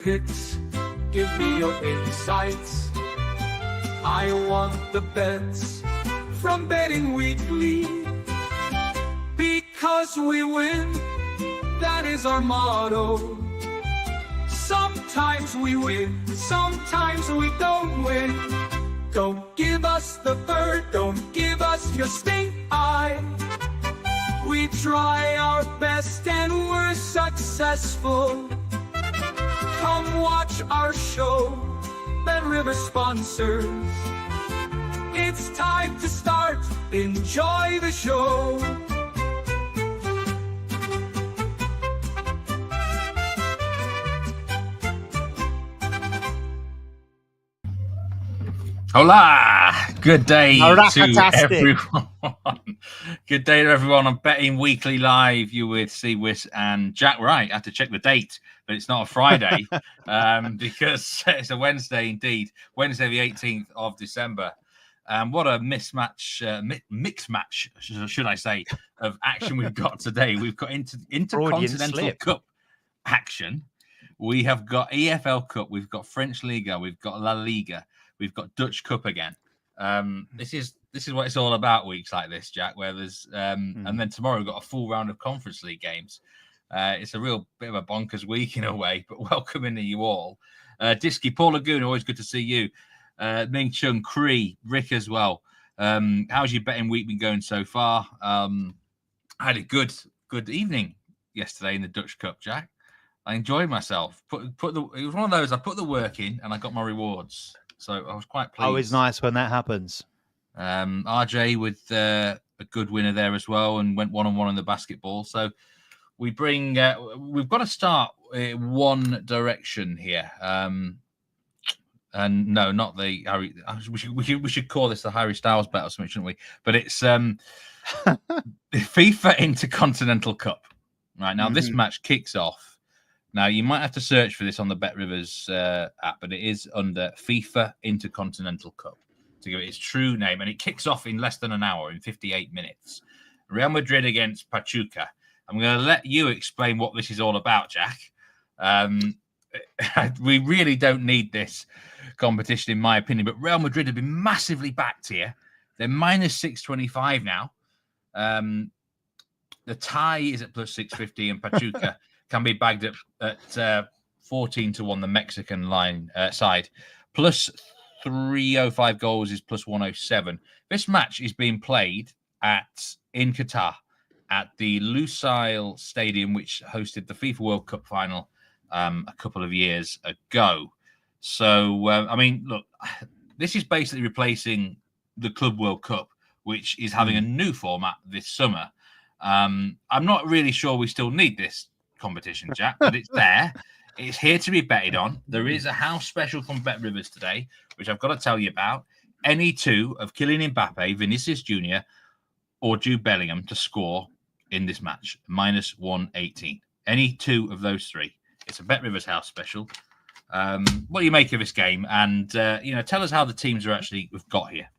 Picks, give me your insights. I want the bets from Betting Weekly. Because we win, that is our motto. Sometimes we win, sometimes we don't win. Don't give us the bird, don't give us your stink eye. We try our best and we're successful. Come watch our show, Bet River sponsors. It's time to start, enjoy the show. Hola! Good day to Fantastic. everyone. Good day to everyone on Betting Weekly Live. You with Wyss and Jack Wright. I had to check the date, but it's not a Friday because it's a Wednesday indeed. Wednesday, the 18th of December. What a mixed match, should I say, of action we've got today. We've got Intercontinental Cup action. We have got EFL Cup. We've got French Liga. We've got LaLiga. We've got Dutch Cup again. This is what it's all about. Weeks like this, Jack, where there's and then tomorrow we've got a full round of Conference League games. It's a real bit of a bonkers week in a way, but welcome into you all. Disky, Paul Lagoon, always good to see you. Ming Chung, Cree, Rick as well. How's your betting week been going so far? I had a good evening yesterday in the Dutch Cup, Jack. I enjoyed myself. It was one of those. I put the work in and I got my rewards. So I was quite pleased. Always nice when that happens. RJ with a good winner there as well and went 1-on-1 in the basketball. So we've got to start one direction here. And no, not the Harry. We should call this the Harry Styles bet or something, shouldn't we? But it's the FIFA Intercontinental Cup. Right now, this match kicks off. Now, you might have to search for this on the Bet Rivers app, but it is under FIFA Intercontinental Cup to give it its true name. And it kicks off in less than an hour, in 58 minutes. Real Madrid against Pachuca. I'm going to let you explain what this is all about, Jack. We really don't need this competition, in my opinion, but Real Madrid have been massively backed here. They're minus 625 now. The tie is at plus 650, and Pachuca can be bagged at 14-1, the Mexican side. Plus 305 goals is plus 107. This match is being played in Qatar at the Lusail Stadium, which hosted the FIFA World Cup final a couple of years ago. So, I mean, look, this is basically replacing the Club World Cup, which is having a new format this summer. I'm not really sure we still need this competition, Jack, but it's there. It's here to be betted on. There is a house special from Bet Rivers today, which I've got to tell you about. Any two of Kylian Mbappe, Vinicius Jr., or Jude Bellingham to score in this match, minus 118. Any two of those three. It's a Bet Rivers house special. What do you make of this game? And tell us how the teams we've got here.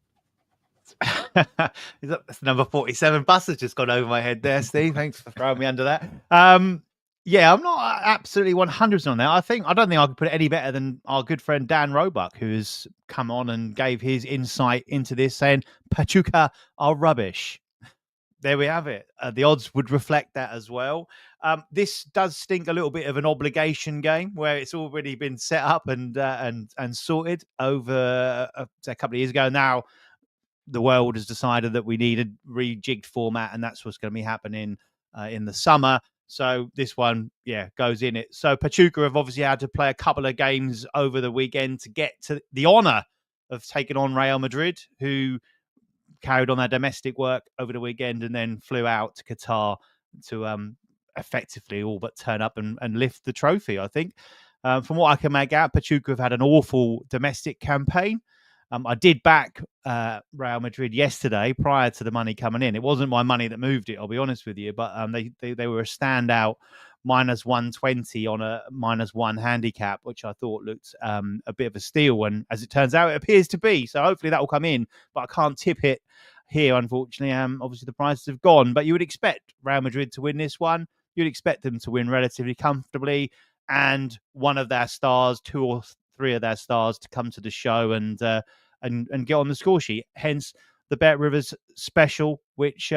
That's number 47 bus has just gone over my head there, Steve. Thanks for throwing me under that. Yeah, I'm not absolutely 100% on that. I don't think I could put it any better than our good friend Dan Roebuck, who has come on and gave his insight into this, saying Pachuca are rubbish. There we have it. The odds would reflect that as well. This does stink a little bit of an obligation game where it's already been set up and sorted over a couple of years ago. Now the world has decided that we need a rejigged format, and that's what's going to be happening in the summer. So this one, goes in it. So Pachuca have obviously had to play a couple of games over the weekend to get to the honour of taking on Real Madrid, who carried on their domestic work over the weekend and then flew out to Qatar to effectively all but turn up and lift the trophy, I think. From what I can make out, Pachuca have had an awful domestic campaign. I did back Real Madrid yesterday prior to the money coming in. It wasn't my money that moved it, I'll be honest with you, but they were a standout minus 120 on a minus one handicap, which I thought looked a bit of a steal. And as it turns out, it appears to be. So hopefully that will come in, but I can't tip it here, unfortunately. Obviously, the prices have gone, but you would expect Real Madrid to win this one. You'd expect them to win relatively comfortably. and one of their stars, 2 or 3 of their stars, to come to the show and get on the score sheet. Hence the Bet Rivers special, which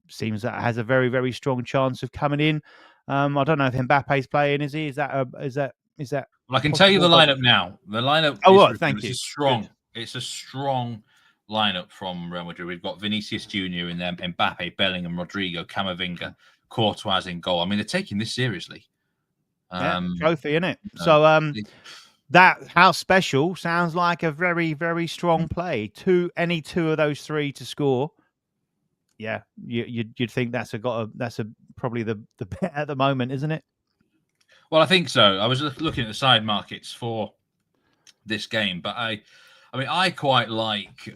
seems that has a very, very strong chance of coming in. I don't know if Mbappe's playing. Is he? Is that? Well, I can tell you the lineup now. The lineup. Oh, is, what? Thank you. It's strong. Good. It's a strong lineup from Real Madrid. We've got Vinicius Junior in there, Mbappe, Bellingham, Rodrigo, Camavinga, Courtois in goal. I mean, they're taking this seriously. Trophy, innit? So that house special sounds like a very, very strong play. Any two of those 3 to score. Yeah, you'd think that's probably the bet at the moment, isn't it? Well, I think so. I was looking at the side markets for this game, but I quite like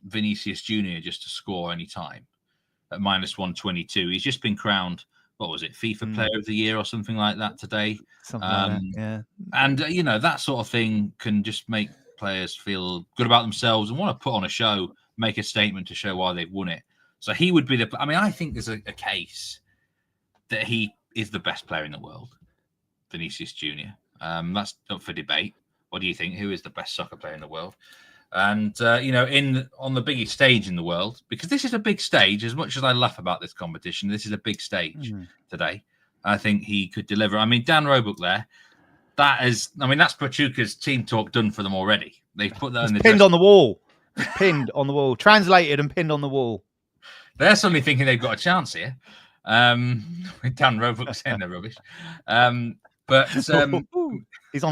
Vinicius Junior just to score any time at -122. He's just been crowned, what was it, FIFA Player of the Year or something like that today. Something like that, yeah. And that sort of thing can just make players feel good about themselves and want to put on a show, make a statement to show why they've won it. So he would be I think there's a case that he is the best player in the world, Vinicius Junior. That's up for debate. What do you think? Who is the best soccer player in the world? And on the biggest stage in the world, because this is a big stage. As much as I laugh about this competition, this is a big stage today. I think he could deliver. I mean, Dan Roebuck there. That's Pachuca's team talk done for them already. They've put that pinned on the wall. Pinned on the wall. Translated and pinned on the wall. They're suddenly thinking they've got a chance here. With Dan Roebuck saying they're rubbish. But he's on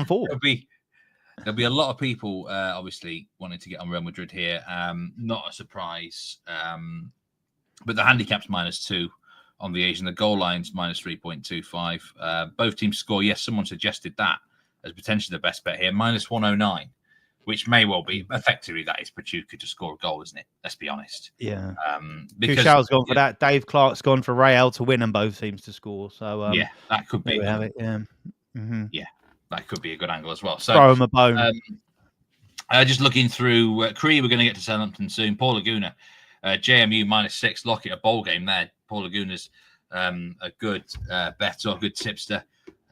form. There'll be a lot of people obviously wanting to get on Real Madrid here. Not a surprise. But the handicap's -2 on the Asian. The goal line's -3.25. Both teams score. Yes, someone suggested that as potentially the best bet here. -109. Which may well be effectively that is Pachuca to score a goal, isn't it? Let's be honest. Yeah. Because Tuchel's gone for that. Dave Clark's gone for Rayo to win, and both teams to score. So that could be. Have it. Yeah. Yeah, that could be a good angle as well. So throw him a bone. Just looking through Cree, we're going to get to Southampton soon. Paul Laguna, JMU -6. Lockett, a bowl game there. Paul Laguna's a good bet or a good tipster.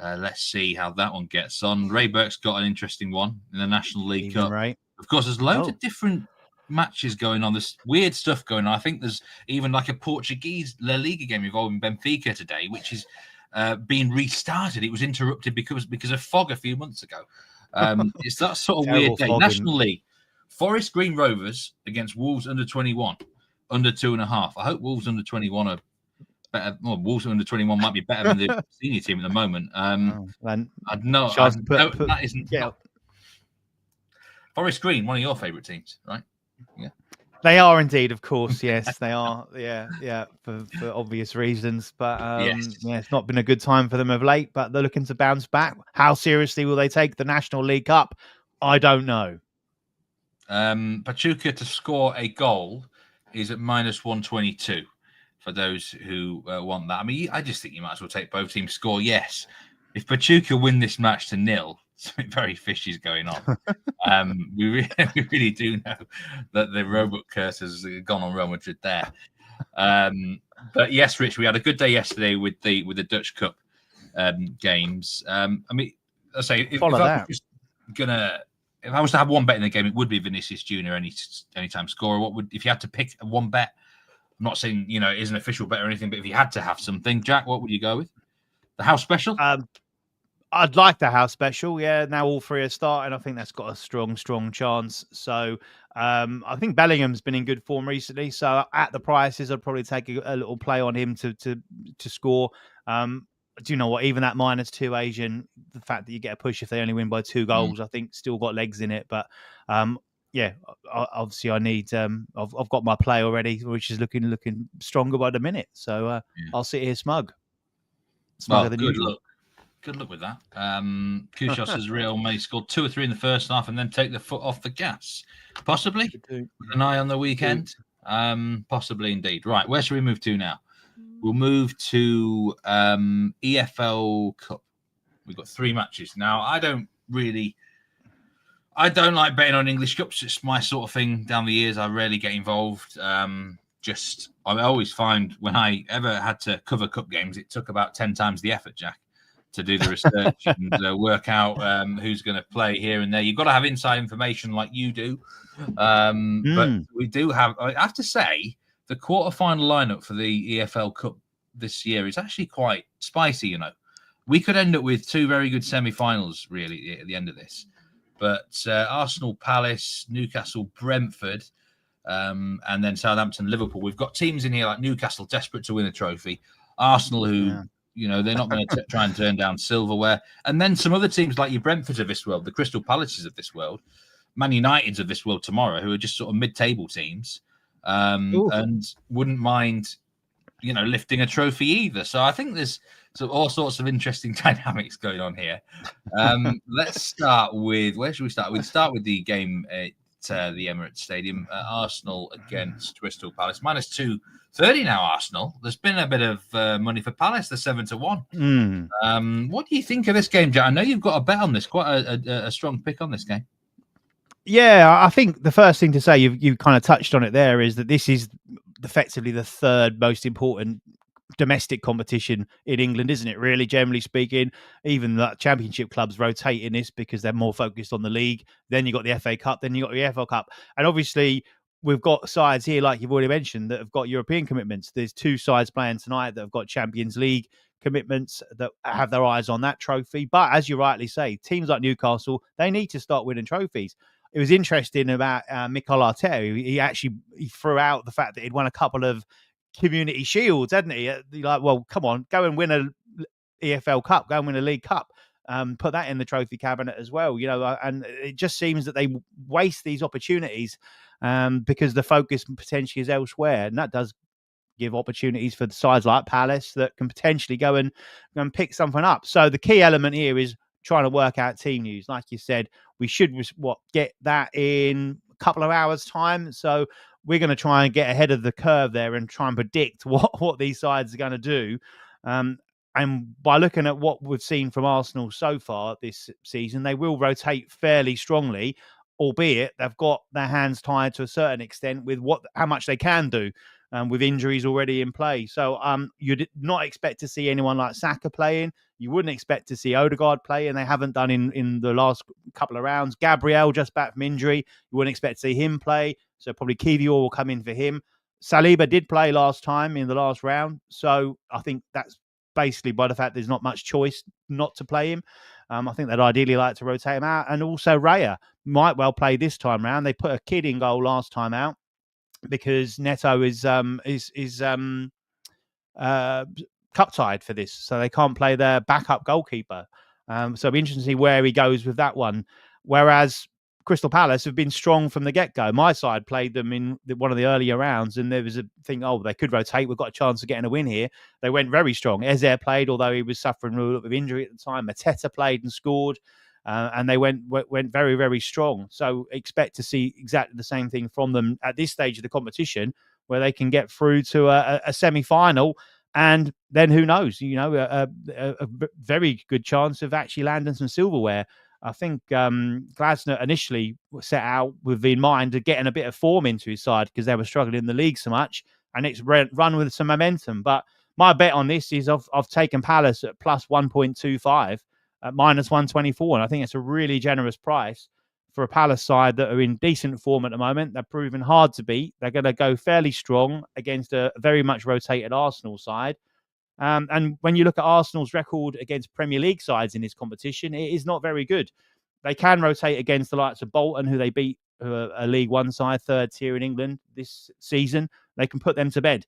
Let's see how that one gets on. Ray Burke's got an interesting one in the National League Cup. Right. Of course, there's loads of different matches going on. There's weird stuff going on. I think there's even like a Portuguese LaLiga game involving Benfica today, which is being restarted. It was interrupted because of fog a few months ago. It's that sort of weird day. Fogging. National League. Forest Green Rovers against Wolves under 21, under 2.5. I hope Wolves under 21 are better. Well, Wolves under 21 might be better than the senior team at the moment. I know that isn't. Yeah. Forest Green, one of your favourite teams, right? Yeah, they are indeed, of course. Yes, they are. Yeah, for obvious reasons. But it's not been a good time for them of late. But they're looking to bounce back. How seriously will they take the National League Cup? I don't know. Pachuca to score a goal is at -122. For those who want that. I mean, I just think you might as well take both teams score. Yes. If Pachuca win this match to 0, something very fishy is going on. We really do know that the Roebuck curse has gone on Real Madrid there. But yes, Rich, we had a good day yesterday with the Dutch Cup games. I mean, I say if I was to have one bet in the game, it would be Vinicius Junior anytime scorer. What would, if you had to pick one bet? I'm not saying it is an official bet or anything, but if you had to have something, Jack, what would you go with? The house special? I'd like the house special. Yeah, now all 3 are starting. I think that's got a strong chance. So I think Bellingham's been in good form recently. So at the prices, I'd probably take a little play on him to score. Do you know what? Even that -2 Asian, the fact that you get a push if they only win by 2 goals, I think still got legs in it. But obviously I need. I've got my play already, which is looking stronger by the minute. So I'll sit here smug. Well, good luck. Good luck with that. Kushos says Real may score 2 or 3 in the first half and then take the foot off the gas. Possibly. With an eye on the weekend. Possibly indeed. Right, where should we move to now? We'll move to EFL Cup. We've got 3 matches. Now, I don't like betting on English Cups. It's my sort of thing down the years. I rarely get involved. I always find when I ever had to cover cup games, it took about 10 times the effort, Jack. to do the research and work out who's going to play here and there. You've got to have inside information like you do. But we do have, I have to say, the quarterfinal lineup for the EFL Cup this year is actually quite spicy, you know. We could end up with two very good semi-finals, really, at the end of this. But Arsenal, Palace, Newcastle, Brentford, and then Southampton, Liverpool. We've got teams in here like Newcastle, desperate to win a trophy. Arsenal, who, you know, they're not going to try and turn down silverware. And then some other teams like your Brentfords of this world, the Crystal Palaces of this world, Man Uniteds of this world tomorrow, who are just sort of mid-table teams and wouldn't mind, you know, lifting a trophy either. So I think there's all sorts of interesting dynamics going on here. Let's start with, where should we start? We'd start with the game at the Emirates Stadium, Arsenal against Crystal Palace. -230 now, Arsenal. There's been a bit of money for Palace, the 7-1. What do you think of this game, Jack? I know you've got a bet on this, quite a strong pick on this game. Yeah, I think the first thing to say, you kind of touched on it there, is that this is effectively the third most important domestic competition in England, isn't it? Really, generally speaking, even the championship clubs rotate in this because they're more focused on the league. Then you got the FA Cup, then you got the EFL Cup, and obviously we've got sides here, like you've already mentioned, that have got European commitments. There's two sides playing tonight that have got Champions League commitments, that have their eyes on that trophy. But as you rightly say, teams like Newcastle, they need to start winning trophies. It was interesting about Mikel Arteta. He threw out the fact that he'd won a couple of community shields, hadn't he? Like, well, come on, go and win a EFL Cup, go and win a League Cup, put that in the trophy cabinet as well. You know, and it just seems that they waste these opportunities because the focus potentially is elsewhere, and that does give opportunities for the sides like Palace that can potentially go and pick something up. So the key element here is trying to work out team news. Like you said, we should get that in a couple of hours' time. So we're going to try and get ahead of the curve there and try and predict what these sides are going to do. And by looking at what we've seen from Arsenal so far this season, they will rotate fairly strongly, albeit they've got their hands tied to a certain extent with how much they can do. With injuries already in play. So you'd not expect to see anyone like Saka playing. You wouldn't expect to see Odegaard play, and they haven't done in the last couple of rounds. Gabriel just back from injury. You wouldn't expect to see him play. So probably Kiwior will come in for him. Saliba did play last time in the last round. So I think that's basically by the fact there's not much choice not to play him. I think they'd ideally like to rotate him out. And also Rayo might well play this time round. They put a kid in goal last time out, because Neto is cup tied for this, so they can't play their backup goalkeeper. So it'll be interesting to see where he goes with that one. Whereas Crystal Palace have been strong from the get-go. My side played them in one of the earlier rounds, and there was a thing, they could rotate. We've got a chance of getting a win here. They went very strong. Eze played, although he was suffering a little bit of injury at the time. Mateta played and scored. And they went very, very strong. So expect to see exactly the same thing from them at this stage of the competition, where they can get through to a semi-final. And then who knows, a very good chance of actually landing some silverware. I think Glasner initially set out with in mind of getting a bit of form into his side because they were struggling in the league so much, and it's run with some momentum. But my bet on this is I've taken Palace at plus 1.25. At -124, and I think it's a really generous price for a Palace side that are in decent form at the moment. They're proving hard to beat. They're going to go fairly strong against a very much rotated Arsenal side. And when you look at Arsenal's record against Premier League sides in this competition, it is not very good. They can rotate against the likes of Bolton, who they beat, who are a League One side, third tier in England this season. They can put them to bed.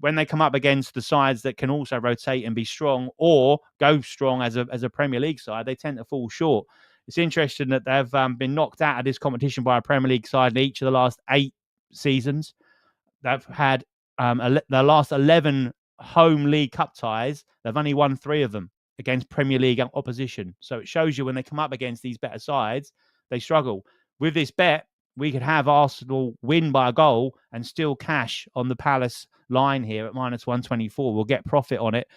When they come up against the sides that can also rotate and be strong or go strong as a Premier League side, they tend to fall short. It's interesting that they've been knocked out of this competition by a Premier League side in each of the last 8 seasons. They've had their last 11 home League Cup ties. They've only won 3 of them against Premier League opposition. So it shows you when they come up against these better sides, they struggle. With this bet, we could have Arsenal win by a goal and still cash on the Palace line here at -124. We'll get profit on it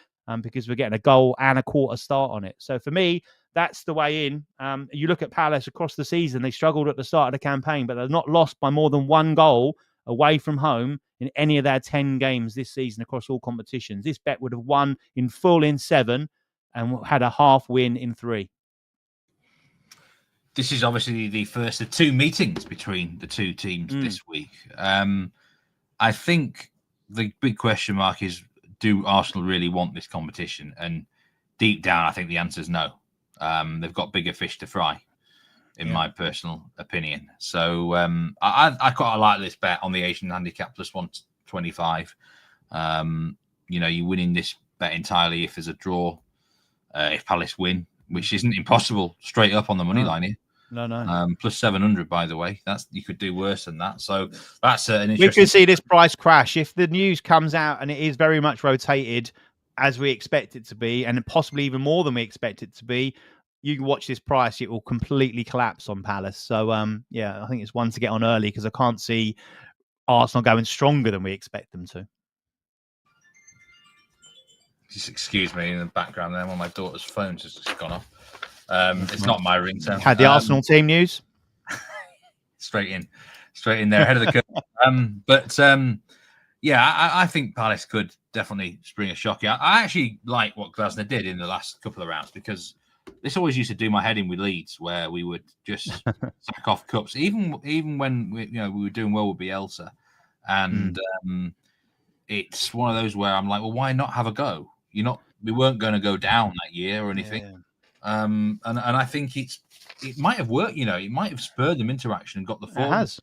because we're getting a goal and a quarter start on it. So for me, that's the way in. You look at Palace across the season, they struggled at the start of the campaign, but they've not lost by more than 1 goal away from home in any of their 10 games this season across all competitions. This bet would have won in full in 7. and had a half win in 3. This is obviously the first of 2 meetings between the 2 teams this week. I think the big question mark is, do Arsenal really want this competition? And deep down, I think the answer is no. They've got bigger fish to fry, in my personal opinion. So I quite like this bet on the Asian handicap plus 125. You're winning this bet entirely if there's a draw, if Palace win, which isn't impossible straight up on the money line here. No. Plus 700, by the way. You could do worse than that. So that's an interesting. We could see this price crash if the news comes out and it is very much rotated as we expect it to be, and possibly even more than we expect it to be. You can watch this price; it will completely collapse on Palace. So, I think it's one to get on early because I can't see Arsenal going stronger than we expect them to. Just excuse me in the background there. One of my daughter's phones has just gone off. It's not my ringtone. Had the Arsenal team news straight in there ahead of the curve. I think Palace could definitely spring a shock. I actually like what Glasner did in the last couple of rounds, because this always used to do my head in with Leeds, where we would just sack off cups, even when we were doing well with Bielsa, and it's one of those where I'm like, well, why not have a go? We weren't going to go down that year or anything. Yeah. And I think it might have worked. It might have spurred them into action and got the form. It has.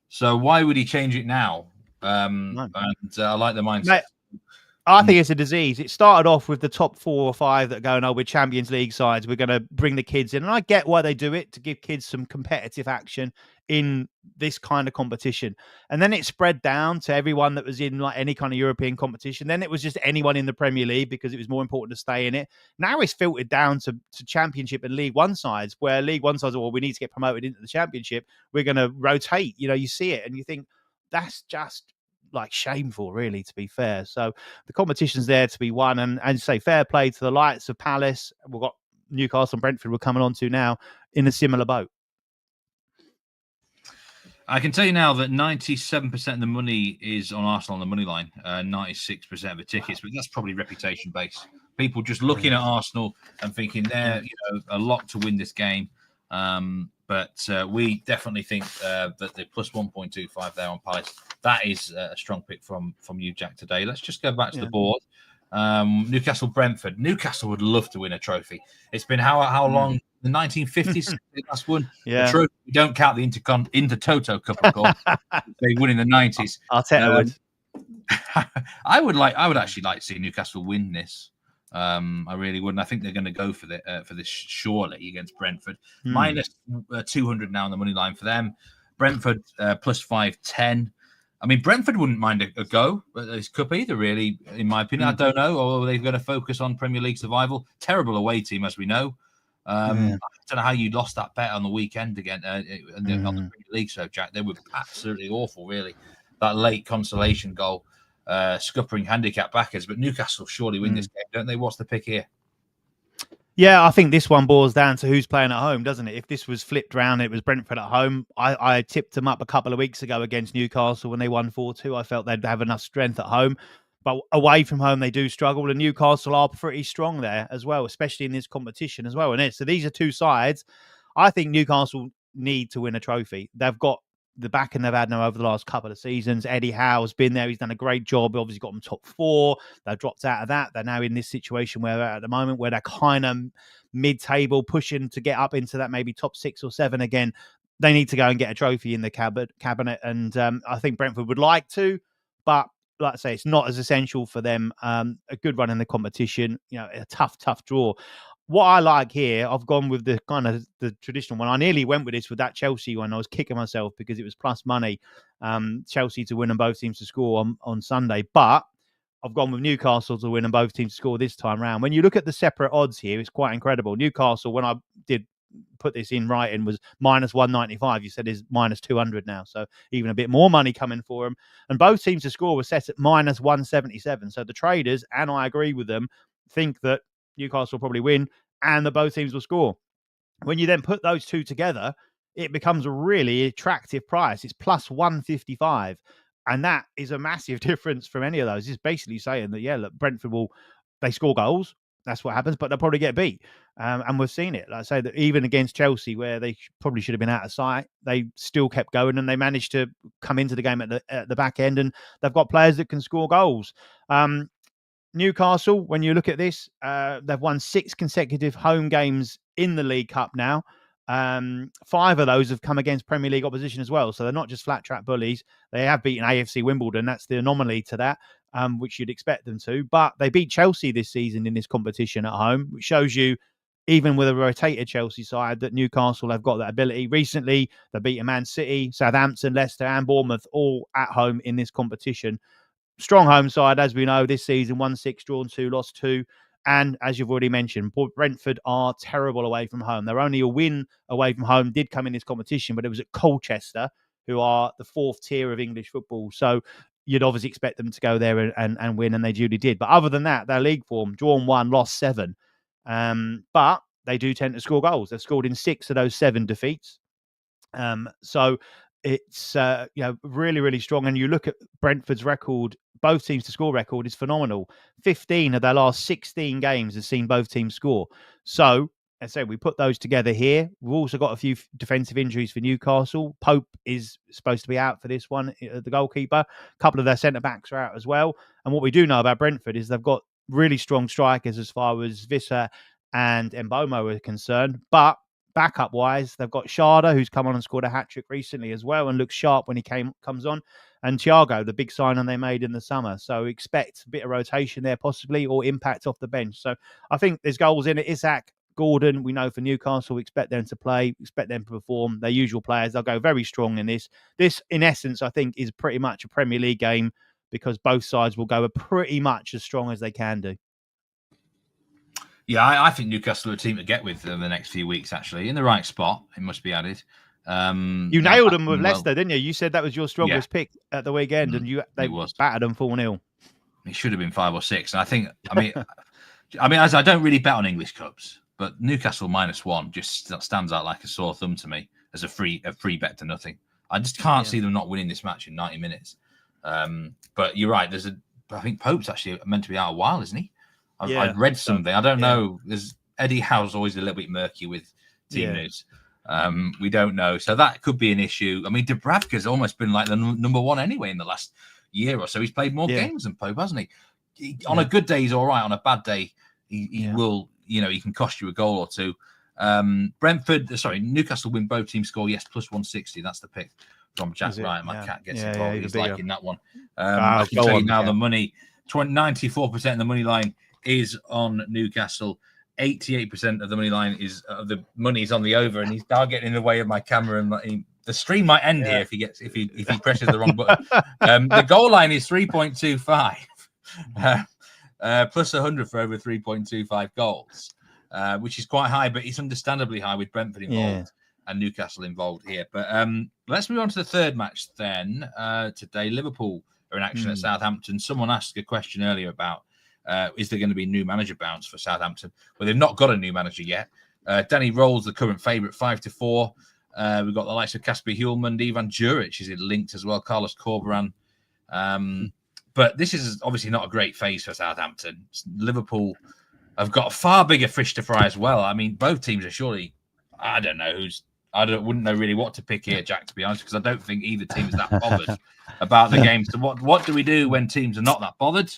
So why would he change it now? And I like the mindset. Mate, I think it's a disease. It started off with the top 4 or 5 that are going, we're Champions League sides, we're going to bring the kids in. And I get why they do it, to give kids some competitive action in this kind of competition. And then it spread down to everyone that was in like any kind of European competition. Then it was just anyone in the Premier League, because it was more important to stay in it. Now it's filtered down to Championship and League One sides, where League One sides are, we need to get promoted into the Championship. We're going to rotate. You see it and you think that's just like shameful, really, to be fair. So the competition's there to be won, and say fair play to the likes of Palace. We've got Newcastle and Brentford we're coming on to now in a similar boat. I can tell you now that 97% of the money is on Arsenal on the money line, 96% of the tickets, but that's probably reputation based. People just looking at Arsenal and thinking they're a lot to win this game. But we definitely think that the plus 1.25 there on Palace, that is a strong pick from you, Jack, today. Let's just go back to the board. Newcastle, Brentford. Newcastle would love to win a trophy. It's been how long? The 1950s, the last one. Yeah. The trophy. We don't count the Intertoto Cup, of course. They won in the 90s. Arteta would. I would actually like to see Newcastle win this. I really would, and I think they're going to go for this surely against Brentford. Minus 200 now on the money line for them. Brentford plus 510. I mean, Brentford wouldn't mind a go at this cup either, really, in my opinion. I don't know, or they're going to focus on Premier League survival. Terrible away team, as we know. I don't know how you lost that bet on the weekend again on the Premier League. So, Jack, they were absolutely awful, really. That late consolation goal. Scuppering handicap backers, but Newcastle surely win this game, don't they? What's the pick here? Yeah, I think this one boils down to who's playing at home, doesn't it? If this was flipped round, it was Brentford at home. I tipped them up a couple of weeks ago against Newcastle when they won 4-2. I felt they'd have enough strength at home, but away from home they do struggle. And Newcastle are pretty strong there as well, especially in this competition as well. And so these are two sides. I think Newcastle need to win a trophy. They've got the backing they've had now over the last couple of seasons. Eddie Howe's been there. He's done a great job. Obviously got them top 4. They've dropped out of that. They're now in this situation where at the moment where they're kind of mid-table, pushing to get up into that maybe top 6 or 7 again. They need to go and get a trophy in the cabinet. And I think Brentford would like to, but like I say, it's not as essential for them. A good run in the competition, a tough draw. What I like here, I've gone with the kind of the traditional one. I nearly went with this with that Chelsea one. I was kicking myself because it was plus money, Chelsea to win and both teams to score on Sunday. But I've gone with Newcastle to win and both teams to score this time round. When you look at the separate odds here, it's quite incredible. Newcastle, when I did put this in writing, was minus 195. You said is minus 200 now. So even a bit more money coming for them. And both teams to score were set at minus 177. So the traders, and I agree with them, think that Newcastle will probably win and the both teams will score. When you then put those two together, it becomes a really attractive price. It's plus 155. And that is a massive difference from any of those. It's basically saying that, look, Brentford they score goals that's what happens. But they'll probably get beat, and we've seen it. Like I say, that even against Chelsea, where they probably should have been out of sight, they still kept going, and they managed to come into the game at the back end, and they've got players that can score goals. Newcastle, when you look at this, they've won 6 consecutive home games in the League Cup now. 5 of those have come against Premier League opposition as well. So they're not just flat track bullies. They have beaten AFC Wimbledon. That's the anomaly to that, which you'd expect them to. But they beat Chelsea this season in this competition at home, which shows you, even with a rotated Chelsea side, that Newcastle have got that ability. Recently, they beat Man City, Southampton, Leicester and Bournemouth all at home in this competition. Strong home side, as we know, this season, won 6, drawn 2, lost 2. And as you've already mentioned, Brentford are terrible away from home. They're only a win away from home, did come in this competition, but it was at Colchester, who are the 4th tier of English football. So you'd obviously expect them to go there and win, and they duly did. But other than that, their league form, drawn 1, lost 7. But they do tend to score goals. They've scored in 6 of those 7 defeats. So it's really, really strong. And you look at Brentford's record, both teams to score record is phenomenal. 15 of their last 16 games has seen both teams score. So, as I say, we put those together here. We've also got a few defensive injuries for Newcastle. Pope is supposed to be out for this one, the goalkeeper. A couple of their centre-backs are out as well. And what we do know about Brentford is they've got really strong strikers as far as Wyss and Mbomo are concerned. But backup-wise, they've got Sharda, who's come on and scored a hat-trick recently as well and looks sharp when he comes on. And Thiago, the big signing they made in the summer. So expect a bit of rotation there possibly, or impact off the bench. So I think there's goals in it. Isak, Gordon, we know for Newcastle, we expect them to play, expect them to perform. Their usual players, they'll go very strong in this. This, in essence, I think is pretty much a Premier League game, because both sides will go pretty much as strong as they can do. Yeah, I think Newcastle are a team to get with in the next few weeks, actually. In the right spot, it must be added. You nailed them with Leicester, didn't you? You said that was your strongest pick at the weekend, and they battered them 4-0. It should have been 5 or 6. And I think, as I don't really bet on English Cups, but Newcastle -1 just stands out like a sore thumb to me as a free bet to nothing. I just can't see them not winning this match in 90 minutes. But you're right. I think Pope's actually meant to be out a while, isn't he? I've read something. I don't know. There's Eddie Howe's always a little bit murky with team news. We don't know. So that could be an issue. I mean, Dubravka's almost been like the number 1 anyway in the last year or so. He's played more games than Pope, hasn't he? On a good day, he's all right. On a bad day, he will, he can cost you a goal or two. Newcastle win both teams score, yes, plus 160. That's the pick from Jack Wright. My cat gets involved. He's liking that one. I can tell you now the money, 94% of the money line is on Newcastle. 88% of the money line is on the over, and he's now getting in the way of my camera, and the stream might end here if he presses the wrong button. The goal line is 3.25, plus 100 for over 3.25 goals, which is quite high, but it's understandably high with Brentford involved and Newcastle involved here. But let's move on to the third match then. Today, Liverpool are in action at Southampton. Someone asked a question earlier about is there going to be new manager bounce for Southampton? Well, they've not got a new manager yet. Danny Roll's the current favourite, 5-4. We've got the likes of Kasper Hjulmand, Ivan Juric is linked as well, Carlos Corberan. But this is obviously not a great phase for Southampton. Liverpool have got a far bigger fish to fry as well. I mean, both teams are surely, I wouldn't know really what to pick here, Jack, to be honest, because I don't think either team is that bothered about the game. So what do we do when teams are not that bothered?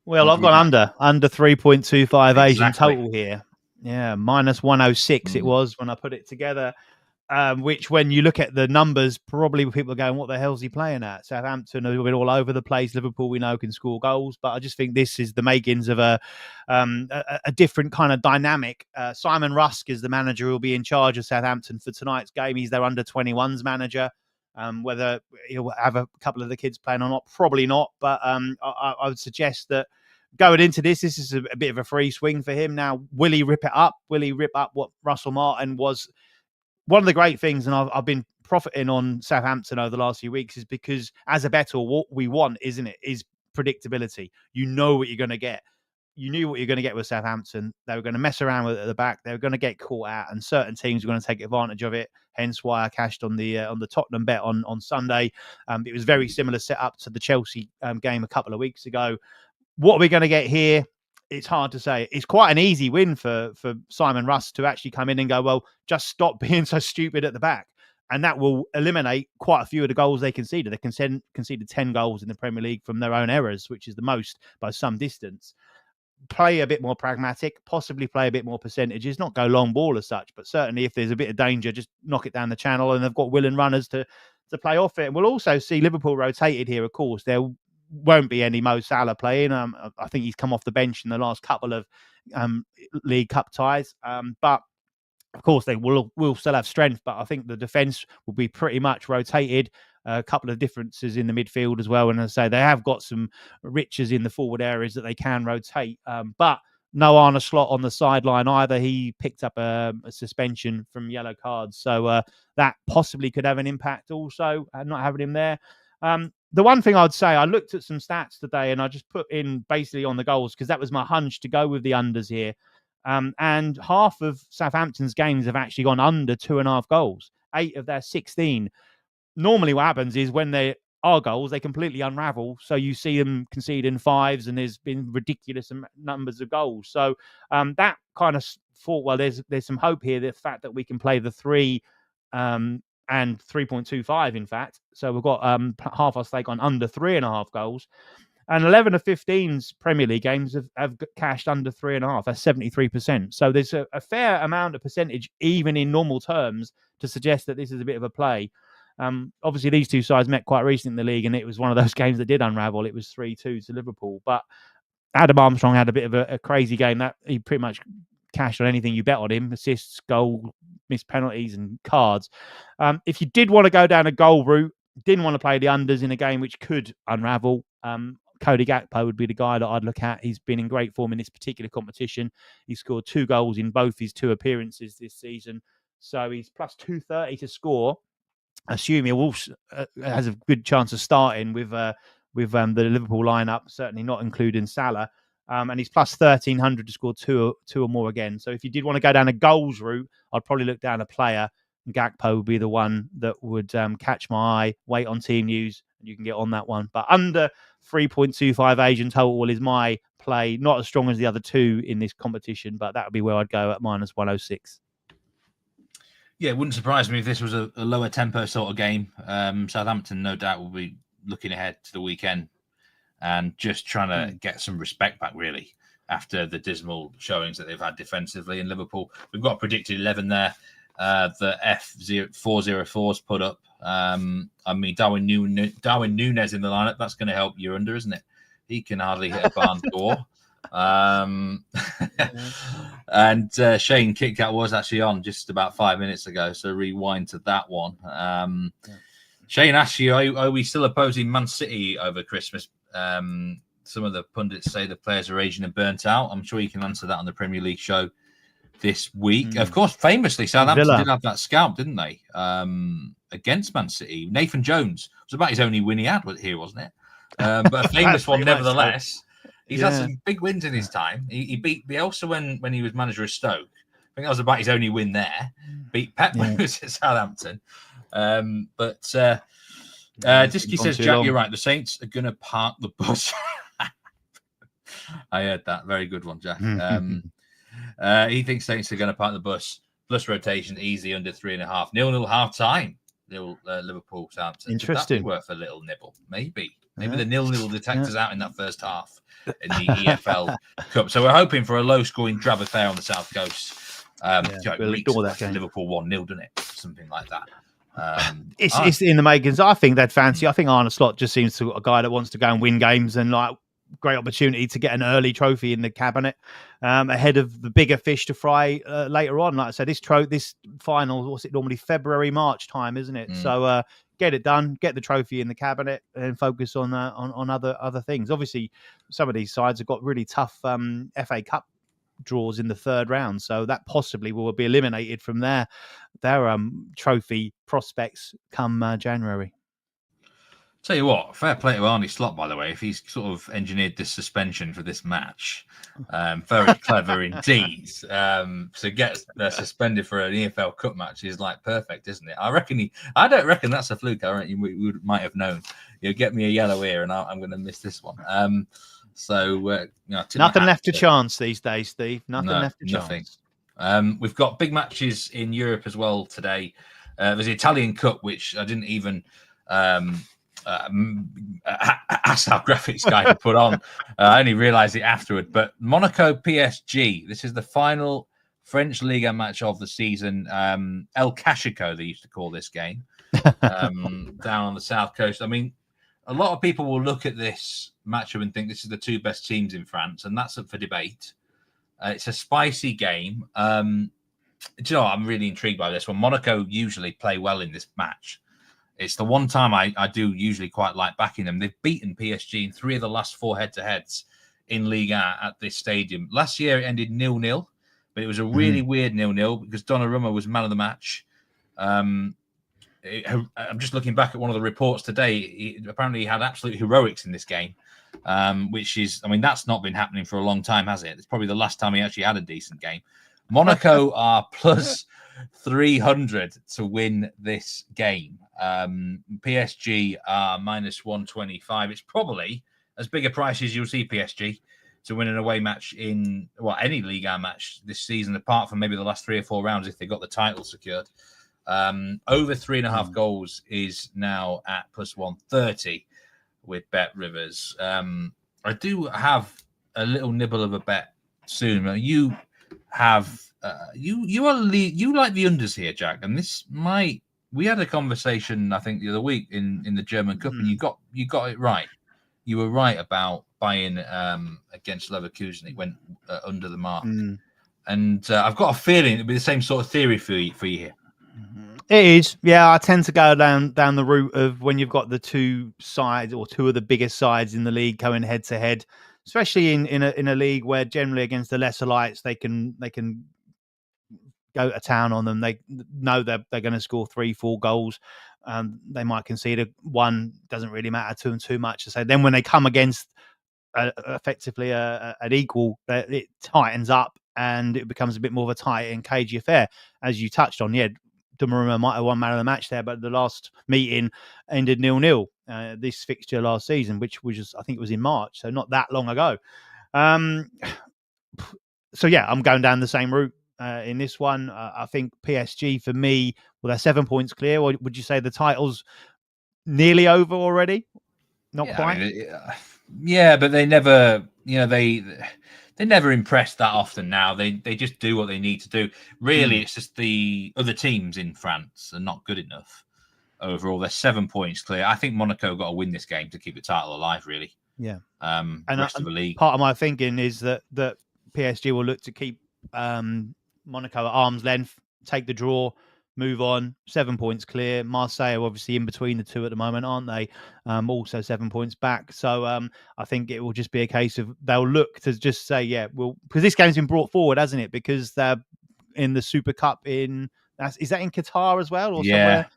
Well, I've got under 3.25 Asian total here. Yeah, -106 it was when I put it together. Which, when you look at the numbers, probably people are going, "What the hell's he playing at?" Southampton are a bit all over the place. Liverpool, we know, can score goals, but I just think this is the makings of a different kind of dynamic. Simon Rusk is the manager who will be in charge of Southampton for tonight's game. He's their under-21s manager. Whether he'll have a couple of the kids playing or not, probably not. But I would suggest that going into this is a bit of a free swing for him. Now, will he rip it up? Will he rip up what Russell Martin was? One of the great things, and I've been profiting on Southampton over the last few weeks, is because as a bettor, what we want, isn't it, is predictability. You know what you're going to get. You knew what you're going to get with Southampton. They were going to mess around with it at the back. They were going to get caught out, and certain teams were going to take advantage of it. Hence why I cashed on the Tottenham bet on Sunday. It was very similar setup to the Chelsea game a couple of weeks ago. What are we going to get here? it's hard to say. It's quite an easy win for Simon Russ to actually come in and go, well, just stop being so stupid at the back. And that will eliminate quite a few of the goals they conceded. They conceded 10 goals in the Premier League from their own errors, which is the most by some distance. Play a bit more pragmatic, possibly play a bit more percentages, not go long ball as such, but certainly if there's a bit of danger, just knock it down the channel, and they've got willing runners to play off it. And we'll also see Liverpool rotated here, of course. There won't be any Mo Salah playing. I think he's come off the bench in the last couple of League Cup ties. But of course, they will still have strength, but I think the defence will be pretty much rotated. A couple of differences in the midfield as well. And as I say, they have got some riches in the forward areas that they can rotate. But no Arne Slot on the sideline either. He picked up a suspension from yellow cards. So that possibly could have an impact also, not having him there. The one thing I'd say, I looked at some stats today and I just put in basically on the goals because that was my hunch to go with the unders here. And half of Southampton's games have actually gone under 2.5 goals. 8 of their 16. Normally what happens is when there are goals, they completely unravel. So you see them conceding 5s and there's been ridiculous numbers of goals. So that kind of thought, well, there's some hope here. The fact that we can play the 3 and 3.25, in fact. So we've got half our stake on under 3.5 goals. And 11 of 15's Premier League games have cashed under 3.5. That's 73%. So there's a fair amount of percentage, even in normal terms, to suggest that this is a bit of a play. Obviously, these two sides met quite recently in the league, and it was one of those games that did unravel. It was 3-2 to Liverpool. But Adam Armstrong had a bit of a crazy game. That he pretty much cashed on anything you bet on him. Assists, goal, missed penalties, and cards. If you did want to go down a goal route, didn't want to play the unders in a game which could unravel, Cody Gakpo would be the guy that I'd look at. He's been in great form in this particular competition. He scored 2 goals in both his 2 appearances this season. So he's plus 230 to score. Assume he will has a good chance of starting with the Liverpool lineup, certainly not including Salah. And he's plus 1,300 to score two or more again. So if you did want to go down a goals route, I'd probably look down a player. Gakpo would be the one that would catch my eye. Wait on Team News, and you can get on that one. But under 3.25 Asian total is my play. Not as strong as the other 2 in this competition, but that would be where I'd go at minus 106. Yeah, it wouldn't surprise me if this was a lower tempo sort of game. Southampton, no doubt, will be looking ahead to the weekend and just trying to get some respect back, really, after the dismal showings that they've had defensively in Liverpool. We've got a predicted 11 there. The F404's put up. I mean, Darwin Núñez in the lineup. That's going to help you under, isn't it? He can hardly hit a barn door. And Shane Kitcat was actually on just about 5 minutes ago, so rewind to that one. Shane asked you, are we still opposing Man City over Christmas? Some of the pundits say the players are aging and burnt out. I'm sure you can answer that on the Premier League show this week. Of course, famously, Southampton did have that scalp, didn't they? Against Man City. Nathan Jones was about his only win he had here, wasn't it? But a famous one nevertheless. He's had some big wins in his time. He beat Bielsa when he was manager of Stoke. I think that was about his only win there. Beat Pep when he was at Southampton. But Disky says, Jack, you're right. The Saints are going to park the bus. I heard that. Very good one, Jack. He thinks Saints are going to park the bus. Plus rotation, easy, under 3.5. 0-0 half time. Liverpool Southampton. Interesting. Could that be worth a little nibble? Maybe the 0-0 detectors out in that first half in the EFL Cup. So we're hoping for a low-scoring drab affair on the South Coast. We'll adore that game. Liverpool 1-0, doesn't it? Something like that. It's in the makings. I think they'd fancy. I think Arne Slot just seems to a guy that wants to go and win games and great opportunity to get an early trophy in the cabinet ahead of the bigger fish to fry later on. Like I said, this final, what's it normally February, March time, isn't it? So get it done, get the trophy in the cabinet, and focus on other things. Obviously, some of these sides have got really tough FA Cup draws in the 3rd round, so that possibly will be eliminated from their trophy prospects come January. Tell you what, fair play to Arne Slot, by the way, if he's sort of engineered this suspension for this match. Very clever indeed. To get suspended for an EFL Cup match is perfect, isn't it? I don't reckon that's a fluke. I reckon we might have known. You'll get me a yellow here and I'm going to miss this one. So Nothing left to chance these days, Steve. Nothing. Chance. We've got big matches in Europe as well today. There's the Italian Cup, which I didn't even ask our graphics guy to put on. I only realised it afterward. But Monaco PSG. This is the final French Liga match of the season. El Cachico, they used to call this game, down on the south coast. I mean, a lot of people will look at this matchup and think this is the two best teams in France, and that's up for debate. It's a spicy game. Do you know what? I'm really intrigued by this one. Monaco usually play well in this match. It's the one time I do usually quite like backing them. They've beaten PSG in 3 of the last 4 head-to-heads in Liga at this stadium. Last year it ended 0-0, but it was a really weird 0-0 because Donnarumma was man of the match. I'm just looking back at one of the reports today. Apparently he had absolute heroics in this game, which is, I mean, that's not been happening for a long time, has it? It's probably the last time he actually had a decent game. Monaco are plus 300 to win this game. PSG are minus 125. It's probably as big a price as you'll see PSG to win an away match in, well, any Liga match this season, apart from maybe the last 3 or 4 rounds if they got the title secured. Over 3.5 goals is now at plus 130 with Bet Rivers. I do have a little nibble of a bet soon. You have you like the unders here, Jack, and this might. We had a conversation, I think, the other week in the German Cup, and you got it right. You were right about buying against Leverkusen. It went under the mark, and I've got a feeling it'll be the same sort of theory for you here. It is, yeah. I tend to go down the route of when you've got the two sides or two of the biggest sides in the league going head to head, especially in a league where generally against the lesser lights they can go to town on them. They know they're going to score 3-4 goals. They might concede one. Doesn't really matter to them too much. So then when they come against effectively an equal, it tightens up and it becomes a bit more of a tight and cagey affair, as you touched on. Yeah, Donnarumma might have won man of the match there, but the last meeting ended 0-0. This fixture last season, which was just, I think it was in March, so not that long ago. So yeah, I'm going down the same route in this one. I think PSG for me, well, they're 7 points clear. Or would you say the title's nearly over already? Not quite. I mean, but they never, they never impress that often now. They just do what they need to do. Really, it's just the other teams in France are not good enough overall. They're 7 points clear. I think Monaco got to win this game to keep the title alive, really. Yeah. And the rest of the league. Part of my thinking is that PSG will look to keep Monaco at arm's length, take the draw, move on. 7 points clear. Marseille are obviously in between the two at the moment, aren't they? Also 7 points back. So I think it will just be a case of they'll look to just say, yeah, well, because this game's been brought forward, hasn't it? Because they're in the Super Cup is that in Qatar as well, or somewhere?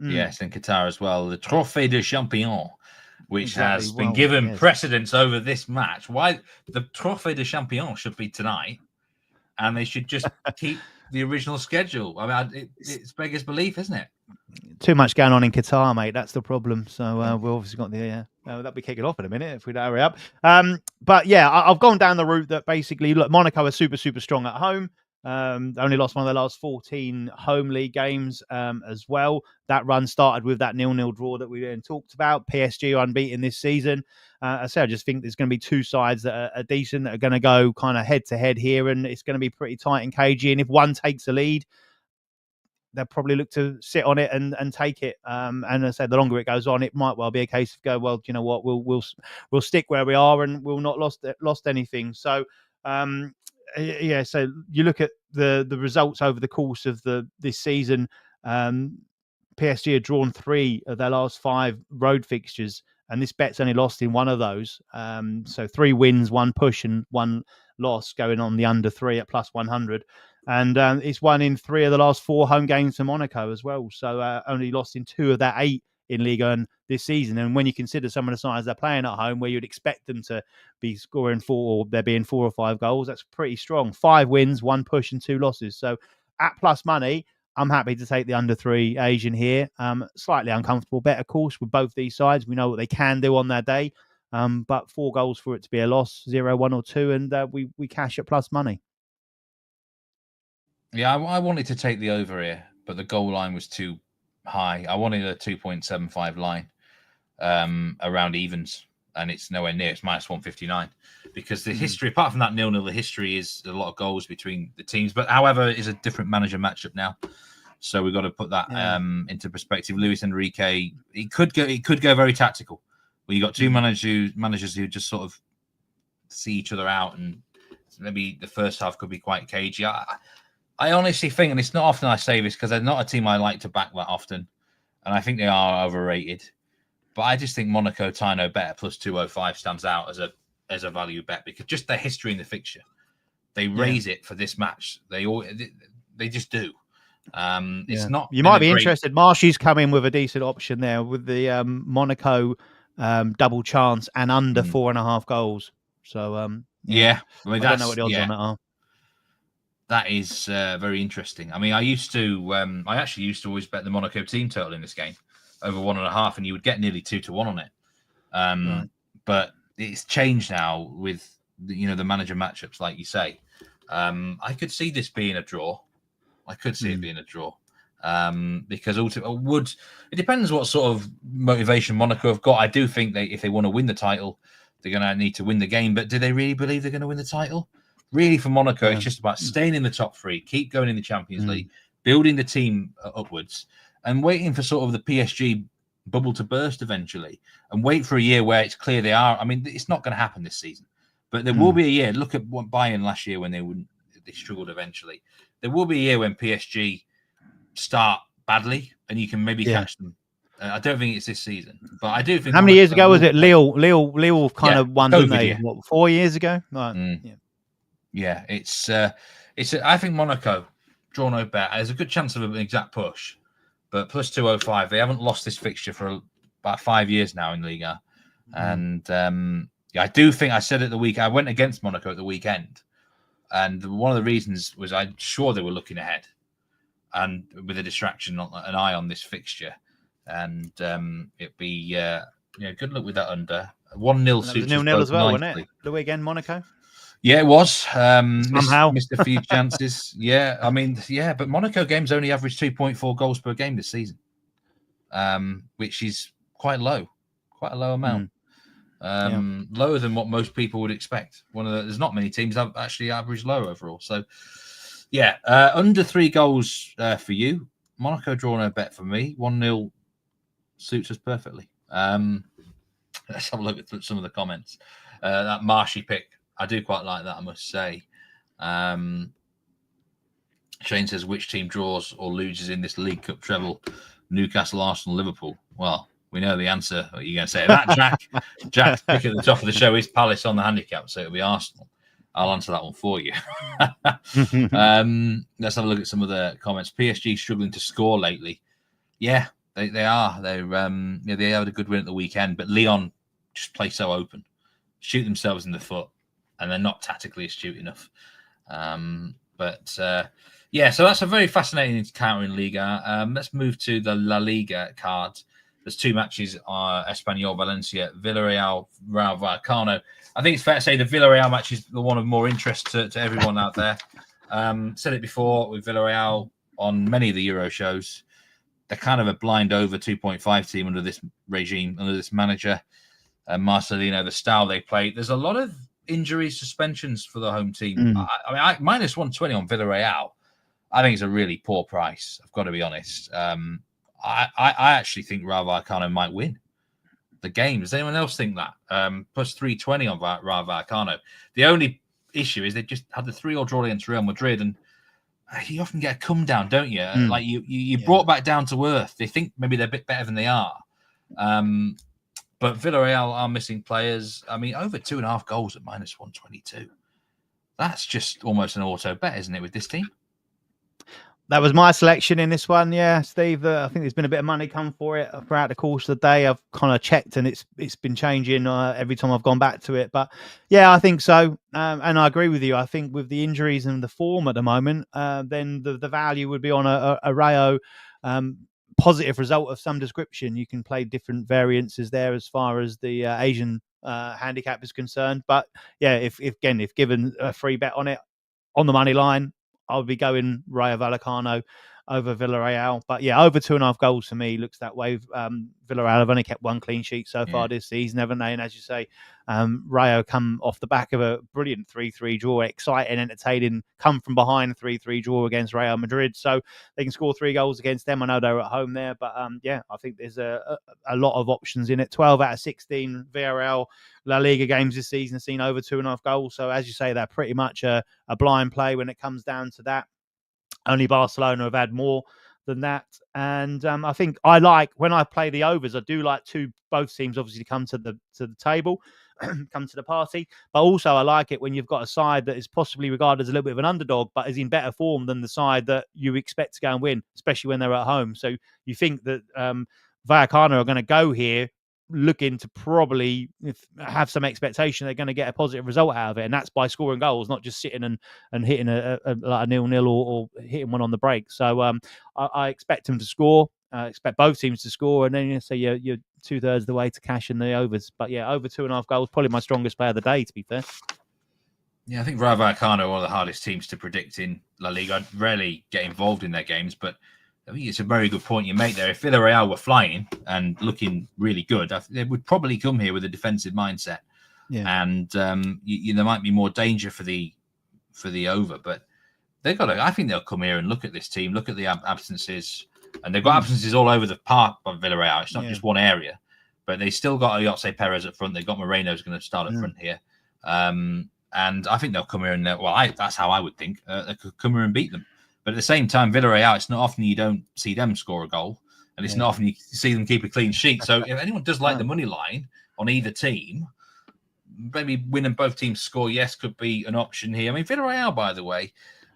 Yes, in Qatar as well. The Trophée de Champion, which has been given precedence over this match. Why the Trophée de Champion should be tonight, and they should just keep the original schedule. I mean, it's beggars belief, isn't it? Too much going on in Qatar, mate. That's the problem. So we've obviously got that'll be kicking off in a minute if we don't hurry up. But yeah, I've gone down the route that basically, look, Monaco are super, super strong at home. Only lost one of their last 14 home league games as well. That run started with that 0-0 draw that we then talked about. PSG are unbeaten this season. I just think there's going to be two sides that are decent, that are going to go kind of head to head here, and it's going to be pretty tight and cagey. And if one takes a lead, they'll probably look to sit on it and take it. And as I said, the longer it goes on, it might well be a case of go, well, you know what, we'll stick where we are and we'll not lost anything. So yeah, so you look at the results over the course of this season. PSG had drawn 3 of their last 5 road fixtures, and this bet's only lost in one of those. So 3 wins, 1 push, and 1 loss, going on the under 3 at plus 100. And it's won in 3 of the last 4 home games for Monaco as well. So only lost in 2 of their 8 in Liga this season. And when you consider some of the sides they're playing at home, where you'd expect them to be scoring 4, or there being 4 or 5 goals, that's pretty strong. 5 wins, 1 push, and 2 losses. So at plus money, I'm happy to take the under 3 Asian here. Slightly uncomfortable bet, of course, with both these sides. We know what they can do on their day. But 4 goals for it to be a loss, 0-1 or 2, and we cash at plus money. Yeah, I wanted to take the over here, but the goal line was too high. I wanted a 2.75 line around evens, and it's nowhere near. It's minus 159 because the history, apart from that 0-0, the history is a lot of goals between the teams. But however, it's a different manager matchup now, so we've got to put that into perspective. Luis Enrique, it could go very tactical. Where you got two managers who just sort of see each other out, and maybe the first half could be quite cagey. I honestly think, and it's not often I say this because they're not a team I like to back that often, and I think they are overrated. But I just think Monaco tie no better plus 205 stands out as a value bet because just their history in the fixture, they raise it for this match. They just do. It's not. You might be interested. Marshy's come in with a decent option there with the Monaco double chance and under 4.5 goals. So I mean, I don't know what the odds on that are. That is very interesting. I mean, I actually used to always bet the Monaco team total in this game over 1.5, and you would get nearly 2-1 on it. But it's changed now with the manager matchups, like you say. I could see this being a draw. I could see it being a draw because it depends what sort of motivation Monaco have got. I do think if they want to win the title, they're going to need to win the game. But do they really believe they're going to win the title? Really, for Monaco, it's just about staying in the top 3, keep going in the Champions League, building the team upwards, and waiting for sort of the PSG bubble to burst eventually, and wait for a year where it's clear they are. I mean, it's not going to happen this season, but there will be a year. Look at what Bayern last year when they struggled eventually. There will be a year when PSG start badly, and you can maybe catch them. I don't think it's this season, but I do think. How many years ago was it? Lille kind of won, didn't they? What, 4 years ago? Right. Yeah, it's. I think Monaco draw no bet. There's a good chance of an exact push, but plus 205. They haven't lost this fixture for about 5 years now in Liga, and I do think I said at the week I went against Monaco at the weekend, and one of the reasons was I'm sure they were looking ahead, and with a distraction, an eye on this fixture, and it'd be good luck with that under 1-0 suits 0-0 as well, wasn't it? The weekend, Monaco. Yeah, it was. Somehow missed a few chances. But Monaco games only average 2.4 goals per game this season, which is quite low, quite a low amount. Lower than what most people would expect. There's not many teams that actually average low overall. So, under 3 goals for you. Monaco draw no bet for me. 1-0 suits us perfectly. Let's have a look at some of the comments. That Marshy pick. I do quite like that, I must say. Shane says, which team draws or loses in this League Cup treble? Newcastle, Arsenal, Liverpool. Well, we know the answer. What are you going to say to that, Jack? Jack's pick at the top of the show is Palace on the handicap, so it'll be Arsenal. I'll answer that one for you. Let's have a look at some of the comments. PSG struggling to score lately. Yeah, they are. They had a good win at the weekend, but Lyon just play so open, shoot themselves in the foot, and they're not tactically astute enough. So that's a very fascinating encounter in Liga. Let's move to the La Liga card. There's 2 matches: Espanyol, Valencia, Villarreal, Rayo Vallecano. I think it's fair to say the Villarreal match is the one of more interest to everyone out there. Said it before with Villarreal on many of the Euro shows. They're kind of a blind over 2.5 team under this regime, under this manager, Marcelino. The style they play. There's a lot of injuries, suspensions for the home team. I mean, minus 120 on Villarreal. I think it's a really poor price. I've got to be honest. I actually think Rayo Vallecano might win the game. Does anyone else think that? Plus 320 on Rayo Vallecano. The only issue is they just had the 3-3 draw against Real Madrid, and you often get a come down, don't you? Like you brought back down to earth. They think maybe they're a bit better than they are. But Villarreal are missing players. I mean, over 2.5 goals at minus 122. That's just almost an auto bet, isn't it, with this team? That was my selection in this one, yeah, Steve. I think there's been a bit of money come for it throughout the course of the day. I've kind of checked, and it's been changing every time I've gone back to it. But yeah, I think so, and I agree with you. I think with the injuries and the form at the moment, then the value would be on a Rayo positive result of some description. You can play different variances there as far as the Asian handicap is concerned. But yeah, if given a free bet on it on the money line, I would be going Rayo Vallecano over Villarreal. But yeah, over 2.5 goals for me looks that way. Villarreal have only kept 1 clean sheet so far this season, haven't they? And as you say, Rayo come off the back of a brilliant 3-3 draw, exciting, entertaining, come from behind 3-3 draw against Real Madrid. So they can score 3 goals against them. I know they're at home there, but yeah, I think there's a lot of options in it. 12 out of 16 Villarreal LaLiga games this season have seen over 2.5 goals. So as you say, they're pretty much a blind play when it comes down to that. Only Barcelona have had more than that. And I think I like, when I play the overs, I do like both teams obviously to come to the table, come to the party. But also I like it when you've got a side that is possibly regarded as a little bit of an underdog, but is in better form than the side that you expect to go and win, especially when they're at home. So you think that Vallecano are going to go here looking to probably have some expectation they're going to get a positive result out of it, and that's by scoring goals, not just sitting and hitting a 0-0 or hitting one on the break. So I expect them to score. I expect both teams to score, and then you're 2/3 of the way to cash in the overs. But yeah, over 2.5 goals, probably my strongest play of the day, to be fair. Yeah, I think Rayo Vallecano are one of the hardest teams to predict in La Liga. I rarely get involved in their games, but I think it's a very good point you make there. If Villarreal were flying and looking really good, they would probably come here with a defensive mindset. Yeah. And there might be more danger for the over, but they've got to, I think they'll come here and look at this team, look at the absences, and they've got absences all over the park of Villarreal. It's not just one area, but they still got Jose Perez up front. They've got Moreno's going to start up front here. And I think they'll come here and, that's how I would think. They could come here and beat them. But at the same time, Villarreal, it's not often you don't see them score a goal, and it's not often you see them keep a clean sheet. So if anyone does like the money line on either team, maybe winning both teams score, yes, could be an option here. I mean, Villarreal, by the way,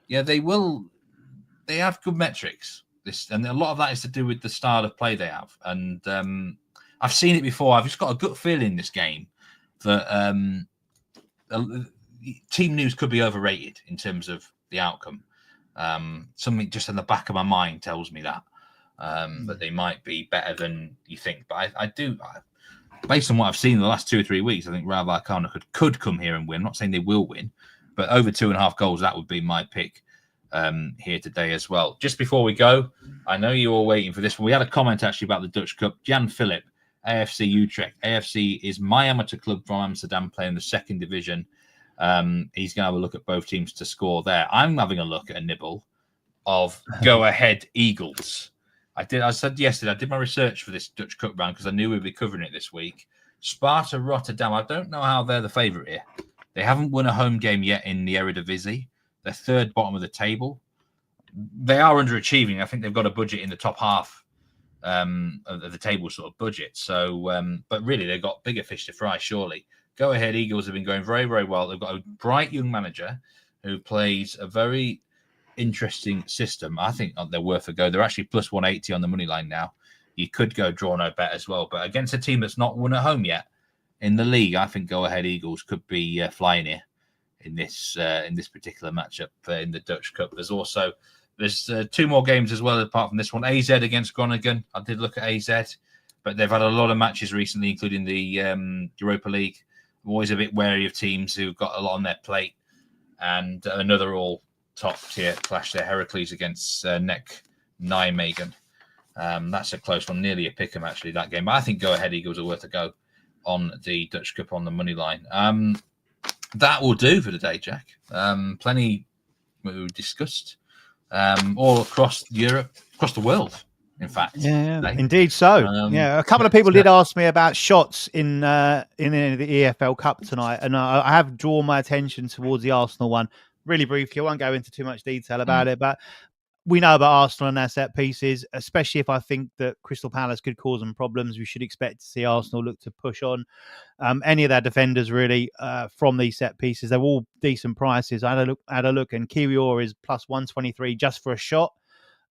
they have good metrics. And a lot of that is to do with the style of play they have. And I've seen it before. I've just got a gut feeling in this game that team news could be overrated in terms of the outcome. Something just in the back of my mind tells me that they might be better than you think. But I do, based on what I've seen in the last 2 or 3 weeks, I think Rayo Vallecano could come here and win. I'm not saying they will win, but over 2.5 goals, that would be my pick here today as well. Just before we go, I know you're all waiting for this one. We had a comment actually about the Dutch Cup. Jan Philip, AFC Utrecht. AFC is my amateur club from Amsterdam playing the 2nd division. He's going to have a look at both teams to score there. I'm having a look at a nibble of Go Ahead Eagles. I said yesterday, I did my research for this Dutch Cup round because I knew we'd be covering it this week. Sparta Rotterdam, I don't know how they're the favourite here. They haven't won a home game yet in the Eredivisie. They're 3rd bottom of the table. They are underachieving. I think they've got a budget in the top half of the table sort of budget. So, but really, they've got bigger fish to fry, surely. Go Ahead Eagles have been going very, very well. They've got a bright young manager who plays a very interesting system. I think they're worth a go. They're actually plus 180 on the money line now. You could go draw no bet as well. But against a team that's not won at home yet in the league, I think Go Ahead Eagles could be flying here in this particular matchup in the Dutch Cup. There's 2 more games as well apart from this one. AZ against Groningen. I did look at AZ, but they've had a lot of matches recently, including the Europa League. I'm always a bit wary of teams who've got a lot on their plate. And another all top tier clash there, Heracles against Nek Nijmegen. That's a close one, nearly a pick 'em actually, that game. But I think Go Ahead Eagles are worth a go on the Dutch Cup on the money line. That will do for today, Jack. Plenty we discussed all across Europe, across the world. In fact, yeah, indeed. So, a couple of people did ask me about shots in the EFL Cup tonight, and I have drawn my attention towards the Arsenal one really briefly. I won't go into too much detail about it, but we know about Arsenal and their set pieces, especially if I think that Crystal Palace could cause them problems. We should expect to see Arsenal look to push on any of their defenders really from these set pieces. They're all decent prices. I had a look, and Kiwior is plus 123 just for a shot.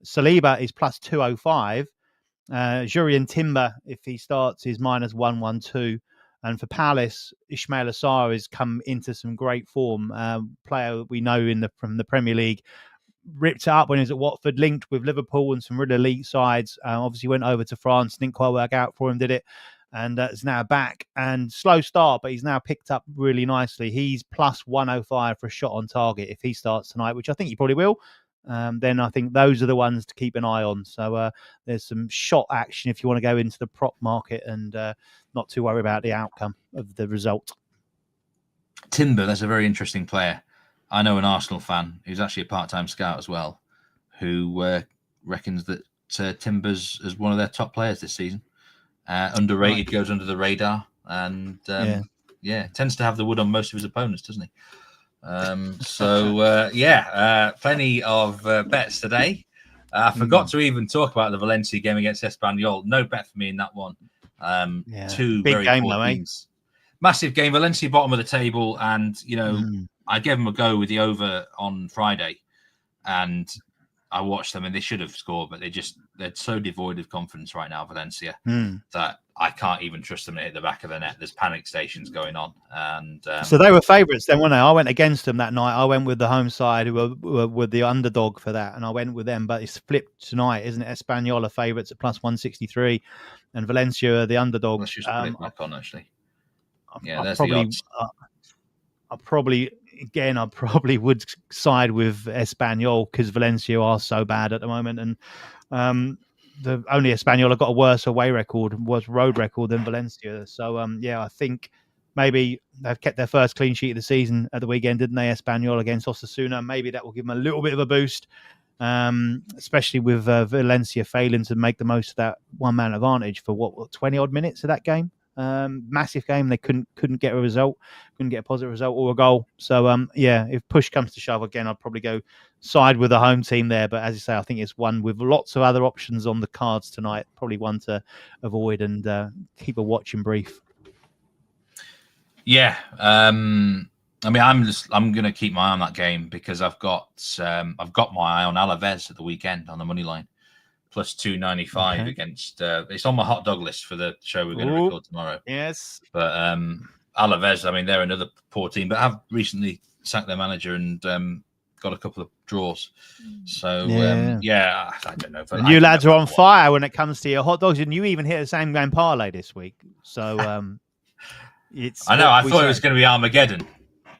Saliba is plus 205. Jurriën Timber, if he starts, is minus 112. And for Palace, Ismail Assar has come into some great form. Player we know from the Premier League. Ripped it up when he was at Watford, linked with Liverpool and some really elite sides. Obviously went over to France, didn't quite work out for him, did it? and is now back. And slow start, but he's now picked up really nicely. He's plus 105 for a shot on target if he starts tonight, which I think he probably will. Then I think those are the ones to keep an eye on. So there's some shot action if you want to go into the prop market and not too worry about the outcome of the result. Timber, that's a very interesting player. I know an Arsenal fan who's actually a part-time scout as well, who reckons that Timber's is one of their top players this season. Underrated, right. Goes under the radar, and tends to have the wood on most of his opponents, doesn't he? Plenty of bets today. I forgot to even talk about the Valencia game against Espanyol. No bet for me in that one. Two big very game, poor though, teams. Massive game. Valencia bottom of the table, and I gave them a go with the over on Friday, and I watched them, and they should have scored, but they're so devoid of confidence right now, Valencia, that I can't even trust them to hit the back of the net. There's panic stations going on, and so they were favourites then, weren't they? I went against them that night. I went with the home side, who were the underdog for that, and I went with them. But it's flipped tonight, isn't it? Espanyol are favourites at plus 163, and Valencia are the underdog. Let's just put it back on, actually. I probably would side with Espanyol because Valencia are so bad at the moment, and the only Espanyol have got a worse road record than Valencia. So I think maybe they've kept their first clean sheet of the season at the weekend, didn't they? Espanyol against Osasuna. Maybe that will give them a little bit of a boost, especially with Valencia failing to make the most of that one-man advantage for 20 odd minutes of that game. Massive game. They couldn't get a result, couldn't get a positive result or a goal. So if push comes to shove again, I'd probably go side with the home team there. But as you say, I think it's one with lots of other options on the cards tonight. Probably one to avoid and keep a watching brief. Yeah, I'm going to keep my eye on that game because I've got my eye on Alaves at the weekend on the money line. Plus 295 against. It's on my hot dog list for the show we're going to record tomorrow. Yes, but Alaves, they're another poor team, but have recently sacked their manager and got a couple of draws. So I don't know. You lads are on fire when it comes to your hot dogs, and you even hit a same game parlay this week. So it's. I know. I thought it was going to be Armageddon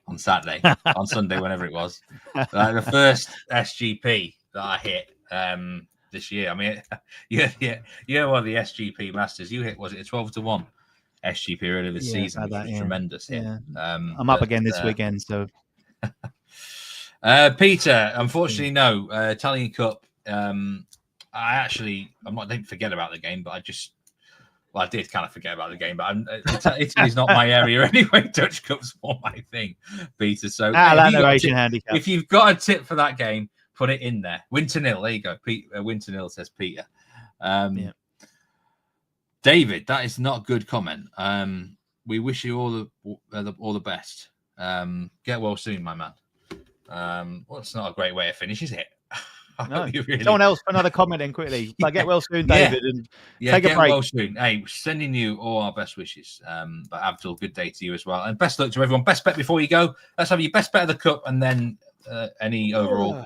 on Saturday, on Sunday, whenever it was. The first SGP that I hit. This year, you won the SGP Masters. You hit, was it a 12-1 SGP earlier this season, which was tremendous. Yeah, I'm up again this weekend. So, Peter, unfortunately, no Italian Cup. I didn't forget about the game, but I did kind of forget about the game. But Italy's not my area anyway. Dutch Cup's more my thing, Peter. So, Asian handicap. If you've got a tip for that game, put it in there. Win to nil. There you go. Win to nil, says Peter. David, that is not a good comment. We wish you all the best. Get well soon, my man. It's not a great way to finish, is it? No. Someone else put another comment in quickly. Get well soon, David, and take a break. Well soon. Hey, sending you all our best wishes. But Abdul, good day to you as well, and best luck to everyone. Best bet before you go. Let's have your best bet of the cup, and then any overall.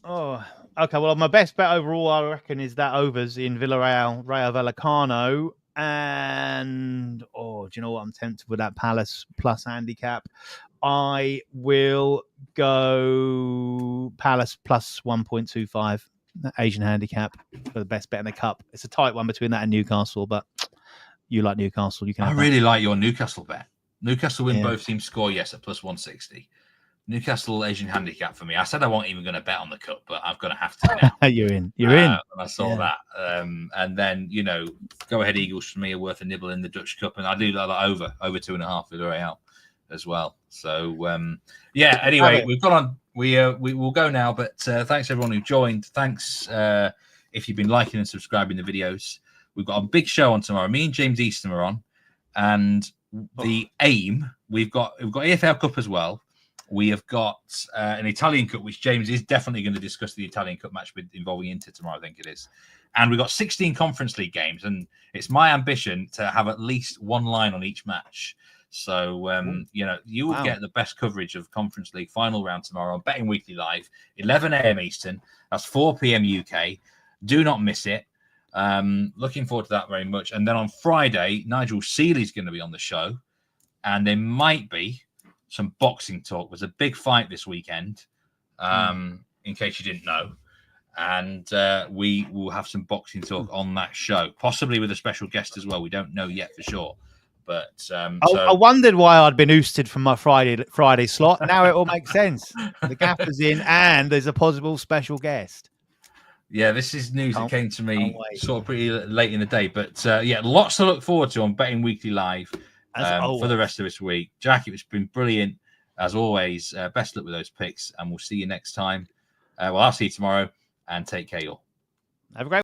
Oh, okay. Well, my best bet overall, I reckon, is that overs in Villarreal, Rayo Vallecano. And, do you know what? I'm tempted with that Palace plus handicap. I will go Palace plus 1.25 Asian handicap for the best bet in the cup. It's a tight one between that and Newcastle, but you like Newcastle. You can. I really like your Newcastle bet. Newcastle win both teams score, yes, at plus 160. Newcastle Asian handicap for me. I said I wasn't even going to bet on the cup, but I'm going to have to now. You're in. And I saw that. And then, go ahead Eagles for me are worth a nibble in the Dutch Cup. And I do like that over 2.5 for Villarreal as well. So, anyway, we've got on. We will go now, but thanks everyone who joined. Thanks if you've been liking and subscribing the videos. We've got a big show on tomorrow. Me and James Easton are on. And the aim, we've got EFL Cup as well. We have got an Italian Cup, which James is definitely going to discuss the Italian Cup match involving Inter tomorrow, I think it is. And we've got 16 Conference League games, and it's my ambition to have at least one line on each match. So, you will get the best coverage of Conference League final round tomorrow on Betting Weekly Live, 11 a.m. Eastern. That's 4 p.m. UK. Do not miss it. Looking forward to that very much. And then on Friday, Nigel Seeley's going to be on the show, and there might be some boxing talk. There's a big fight this weekend, in case you didn't know. And we will have some boxing talk on that show, possibly with a special guest as well. We don't know yet for sure. But I wondered why I'd been ousted from my Friday slot. Now it all makes sense. The gaffer's in, and there's a possible special guest. Yeah, this is news that came to me sort of pretty late in the day. But yeah, lots to look forward to on Betting Weekly Live for the rest of this week. Jack, it's been brilliant as always. Best luck with those picks, and we'll see you next time. Well, I'll see you tomorrow, and take care, y'all. Have a great